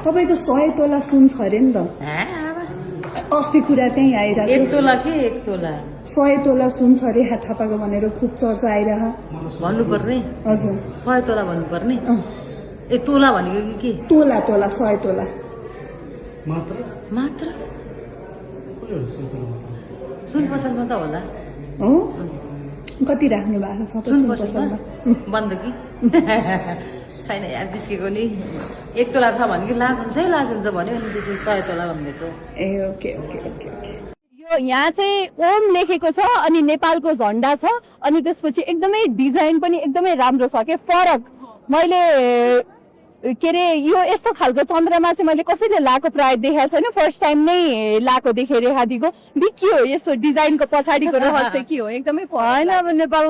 तपाईको 100 तोला सुन छ अरे नि त अस्ति कुरा त्यही आइरहेको 1 तोला के 1 तोला 100 तोला सुन छ अरे थापाको भनेर खुब चर्चा आइरह भन्नुपर्ने हजुर 100 तोला भन्नुपर्ने ए तोला भनेको के तोला तोला 100 तोला मात्र मात्र सुन पसलमा त होला हो कति राख्नु भएको छ त सुन पसलमा बन्द कि छैन यार जिस्केको नि 1 तोला छ भने कि लाज हुन्छ भन्यो अनि त्यसपछि 100 तोला भन्नेको ए ओके ओके ओके ओके यो यहाँ चाहिँ ओम लेखेको छ अनि नेपालको झन्डा छ अनि त्यसपछि एकदमै डिजाइन पनि एकदमै राम्रो छ के फरक मैले के रे यो यस्तो खालको चन्द्रमा चाहिँ मैले कसैले लाएको प्राय देखाएको छैन फर्स्ट टाइम नै लाएको देखेँ रेखादीको के हो यस्तो डिजाइनको पछाडिको रहस्य के हो एकदमै होइन अब नेपाल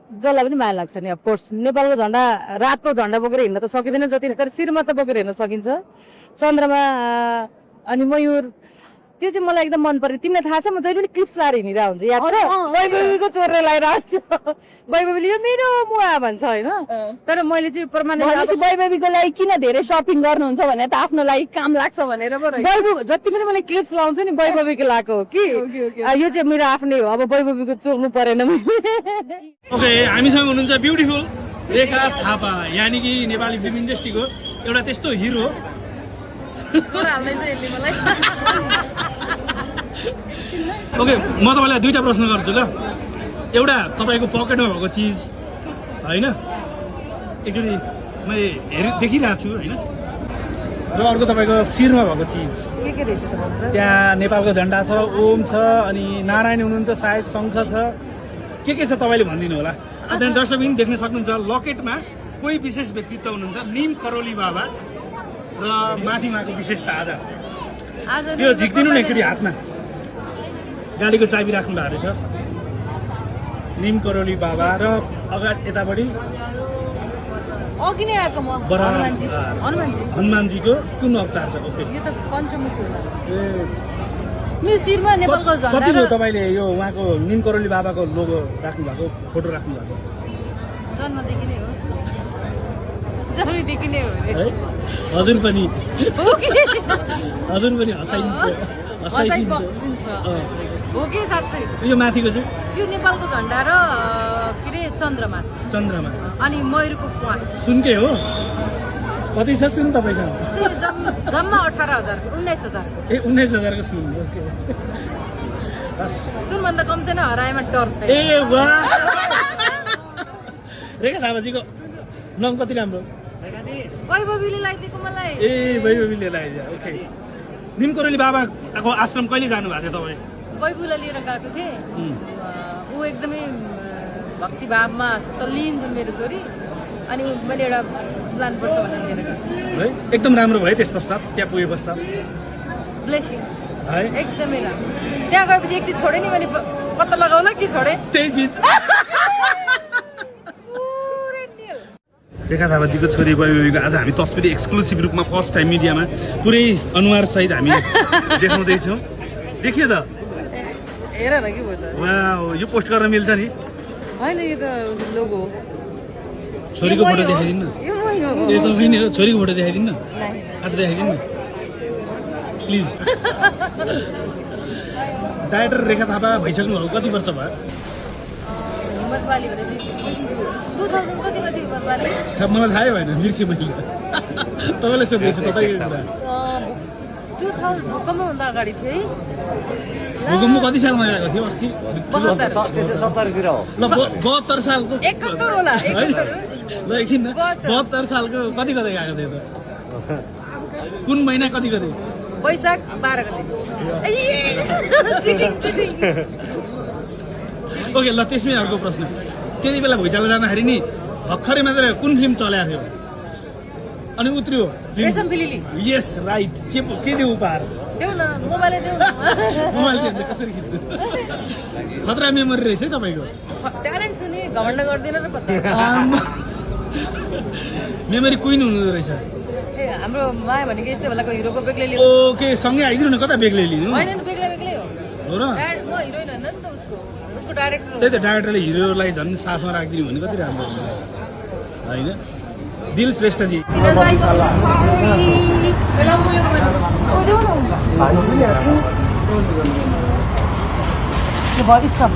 जसलाई पनि माया लाग्छ नि अफकोर्स नेपालको झन्डा रातको झन्डा बोकेर हिँड्न त सकिँदैन जति तर शिरमा त बोकेर हिँड्न सकिन्छ चन्द्रमा अनि मयूर त्यो चाहिँ मलाई एकदम मन पर्यो तिमीलाई थाहा छ म जहिले पनि क्लिप्स लाएर हिँडिरहेको हुन्छु याद छ वैभवीको चोरेर लगाइरहेको छु वैभवीले यो मेरो मुवा भन्छ होइन तर मैले चाहिँ प्रमाण वैभवीको लागि किन धेरै सपिङ गर्नुहुन्छ भने त आफ्नो लागि काम लाग्छ भनेर पो वैभव जति पनि मैले क्लिप्स लाउँछु नि वैभवीको लगाएको हो कि यो चाहिँ मेरो आफ्नै हो अब वैभवीको चोर्नु परेन ओके हामीसँग हुनुहुन्छ ब्युटिफुल रेखा थापा यानि कि नेपाली फिल्म इन्डस्ट्रीको एउटा त्यस्तो हिरो ओके म तपाईँलाई दुईटा प्रश्न गर्छु ल एउटा तपाईँको पकेटमा भएको चिज होइन एकचोटि मैले देखिरहेको छु होइन र अर्को तपाईँको शिरमा भएको चिज त्यहाँ नेपालको झन्डा छ ओम छ अनि नारायण हुनुहुन्छ सायद शङ्ख छ के छ तपाईँले भनिदिनु होला त्यहाँदेखि दर्शकबिन देख्न सक्नुहुन्छ लकेटमा कोही विशेष व्यक्तित्व हुनुहुन्छ निम करोली बाबा र माथि उहाँको विशेषता आज यो झिक्दिनु न एकचोटि हातमा गाडीको चाबी राख्नु भएको रहेछ निम करोली बाबा र अगाडि यतापट्टि अघि नै आएको म हनुमानजीको कुन अवतार छ ओके यो त पञ्चमुख होला मेरो शिरमा नेपालको झन्डा कतिको तपाईँले यो उहाँको निम करोली बाबाको लोगो राख्नु भएको फोटो राख्नु भएको जन्मदेखि नै हो जन्मदेखि नै हो है हजुर पनि हँसाइन्छ हो कि साँच्चै यो माथिको चाहिँ यो नेपालको झन्डा र के अरे चन्द्रमा अनि मयूरको प्वाँ सुनकै हो कति छ सुन तपाईँसँग जम्मा 18,000 19,000 ए 19,000 को सुन ओके सुनभन्दा कम छैन हराएमा डर छ ए वाह रेखा थापाजीको नङ कति राम्रो वैभवीले लगाइदिएको मलाई ए वैभवीले लगाइदियो ओके निम करोली बाबाको आश्रम कहिले जानु भएको थियो तपाईँ वैभवलाई लिएर गएको थिएँ ऊ एकदमै भक्तिभावमा तल्लीन छ मेरो छोरी अनि मैले एउटा प्लान पर्छ भनेर लिएर गएको है एकदम राम्रो भयो त्यस पश्चात त्यहाँ पुगे पश्चात ब्लेसिङ है एकदमै राम्रो त्यहाँ गएपछि एक चिज छोडेँ नि मैले पत्ता लगाउला कि छोडेँ त्यही चिज रेखा थापाजीको छोरी वैभवीको आज हामी तस्बिर एक्सक्लुसिभ रूपमा फर्स्ट टाइम मिडियामा पुरै अनुहार सहित हामी देखाउँदैछौँ देखियो त हेर न के भयो त वाह यो पोस्ट गर्न मिल्छ नि होइन यो त लोगो हो छोरीको फोटो देखाइदिनु न यो मै हो यो तपाईँ नि हो छोरीको फोटो देखाइदिनु न आज देखाइदिनु न प्लिज डाइरेक्टर रेखा थापा भइसक्नु भएको कति वर्ष भयो हिम्मतवाली भने 2000 कतिमा थियो हिम्मतवाली मलाई थाहै भएन बिर्सेँ मैले तपाईँलाई सोध्दैछु तपाईँको कुरा 2000 भूकम्पभन्दा अगाडि थियो है भूकम्प कति सालमा आएको थियो अस्ति 70 हो ल 72 सालको 71 होला 71 ल एकछिन न 72 सालको कति कति गएको थियो त कुन महिना कति गयो वैशाख 12 गते चिटिङ ओके ल त्यसमै अर्को प्रश्न त्यति बेला भुइँचालो जाँदाखेरि नि भर्खरै मात्र कुन फिल्म चलेको थियो अनि उत्रियो रेशम फिलिली यस राइट के दियो उपहार देऊ न मोबाइल देऊ न मोबाइल के कसरी खिच्नु खतरा मेमोरी रहेछ है तपाईँको ट्यालेन्ट छु नि घमण्ड गर्दिन र पत्ता मेमोरी क्विन हुनुहुँदो रहेछ ए हाम्रो माया भनेको यस्तै बेलाको हिरोको बेग्लै लिनु ओके सँगै आइदिनु न कता बेग्लै लिनु होइन नि बेग्लै हो हो र म हिरोइन होइन नि त उसको डाइरेक्टर त्यही त डाइरेक्टरले हिरोलाई झन् साथमा राखिदिनु भने कति राम्रो होइन दिल श्रेष्ठजी Sorry. भयो स्टप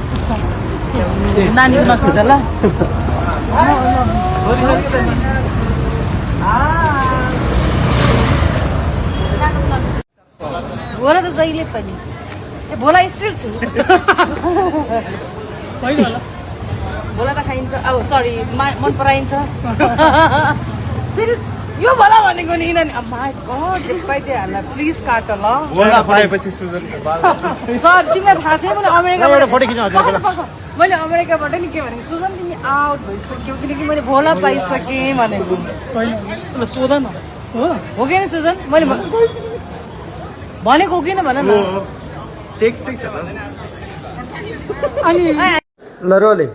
नानीको नखिच ल भोला त जहिले पनि भोला स्टिल छु भोला त खाइन्छ अब सरी मन पराइन्छ फेरि यो भोला भनेको नि माई गड पाइदिइहाल्ला प्लिज काट ल बोला पाएपछि सुजन सर तिमीलाई थाहा छ मैले अमेरिकाबाट फोटो खिच्न मैले अमेरिकाबाट नि के भनेको सुजन तिमी आउट भइसक्यो किनकि मैले भोला पाइसकेँ भनेको सोध न हो कि सुजन मैले भनेको हो किन भन न अनि ल रोले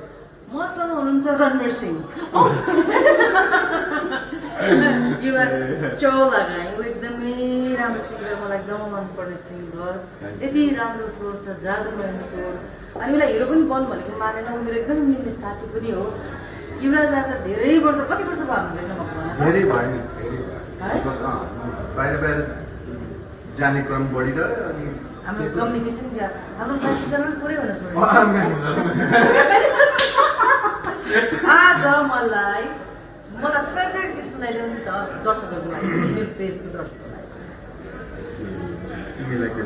मसँग हुनुहुन्छ रणवीर सिंह युवा चौला गाई एकदमै राम्रो सिङ्गर मलाई एकदम मनपर्ने सिङ्गर यति राम्रो स्वर छ जादुमय स्वर अनि उसलाई हिरो पनि बन्नु भनेको मानेन ऊ मेरो एकदमै मिल्ने साथी पनि हो युवराज राजा धेरै वर्ष कति वर्ष भयो हामी भेट्न भएको धेरै भएन बाहिर बाहिर जाने क्रम बढिरह्यो अनि हाम्रो कम्युनिकेसन हाम्रो क्लासजना पुरै हुन छोड्यो आज मलाई फेभरेट गीत सुनाइदिउँ नि त दर्शकहरूको लागि मेरो पेजको दर्शकहरूलाई तिमीलाई के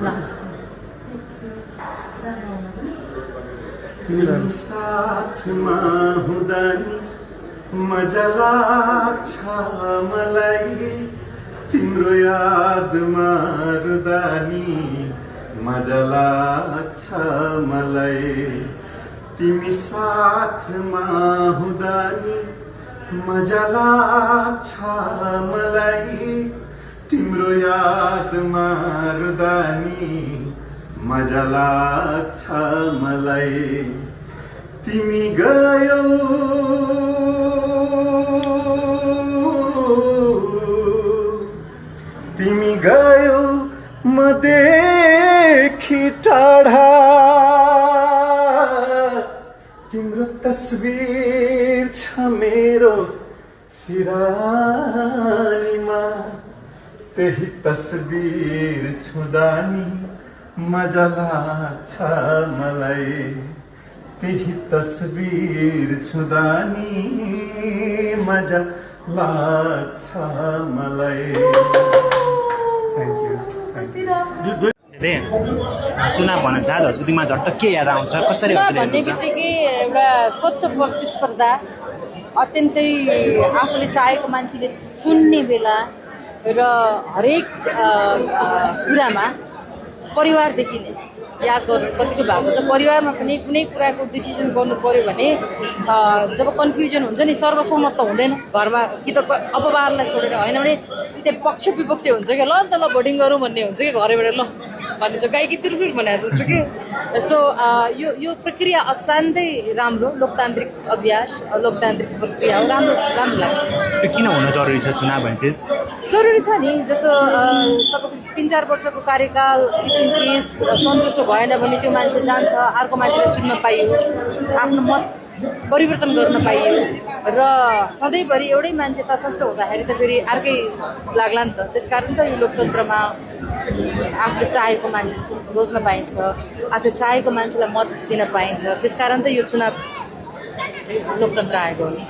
तिमी साथमा हुँदा नि मजा लाग्छ मलाई तिम्रो यादमा रुँदा नि मजा लाग्छ मलाई तिमी साथमा हुँदा नि मजा लाग्छ मलाई तिम्रो यादमा रुँदा नि मजा लाग्छ मलाई तिमी गयौ म देखि टाढा तिम्रो तस्बिर छ मेरो सिरानीमा त्यही तस्बिर छुँदा नि मजा लाग्छ मलाई त्यही तस्बिर छुँदा नि मजा लाग्छ मलाई चुनाव भन्न चाहन्छ हजुरको दिमाग झट्ट के याद आउँछ कसरी भन्ने बित्तिकै एउटा स्वच्छ प्रतिस्पर्धा अत्यन्तै आफूले चाहेको मान्छेले चुन्ने बेला र हरेक कुरामा परिवारदेखि नै याद गर्नु कतिको भएको छ परिवारमा पनि कुनै कुराको डिसिजन गर्नु पर्यो भने जब कन्फ्युजन हुन्छ नि सर्वसम्मत त हुँदैन घरमा कि त अपवादलाई छोडेर होइन भने त्यहाँ पक्ष विपक्ष हुन्छ क्या ल त ल भोटिङ गरौँ भन्ने हुन्छ कि घरैबाट ल भन्ने चाहिँ गाईकी तुरफुर भने जस्तो कि सो यो प्रक्रिया असाध्यै राम्रो लोकतान्त्रिक अभ्यास लोकतान्त्रिक प्रक्रिया हो राम्रो लाग्छ किन हुन जरुरी छ चुनाव भन्ने चिज जरुरी छ नि जस्तो तपाईँको 3-4 वर्षको कार्यकाल केस सन्तुष्ट भएन भने त्यो मान्छे जान्छ अर्को मान्छेलाई चुन्न पाइयो आफ्नो मत परिवर्तन गर्न पाइयो र सधैँभरि एउटै मान्छे तटस्थ हुँदाखेरि त फेरि अर्कै लाग्ला नि त त्यसकारण त यो लोकतन्त्रमा आफूले चाहेको मान्छे रोज्न पाइन्छ आफूले चाहेको मान्छेलाई मत दिन पाइन्छ त्यसकारण त यो चुनाव लोकतन्त्र आएको हो नि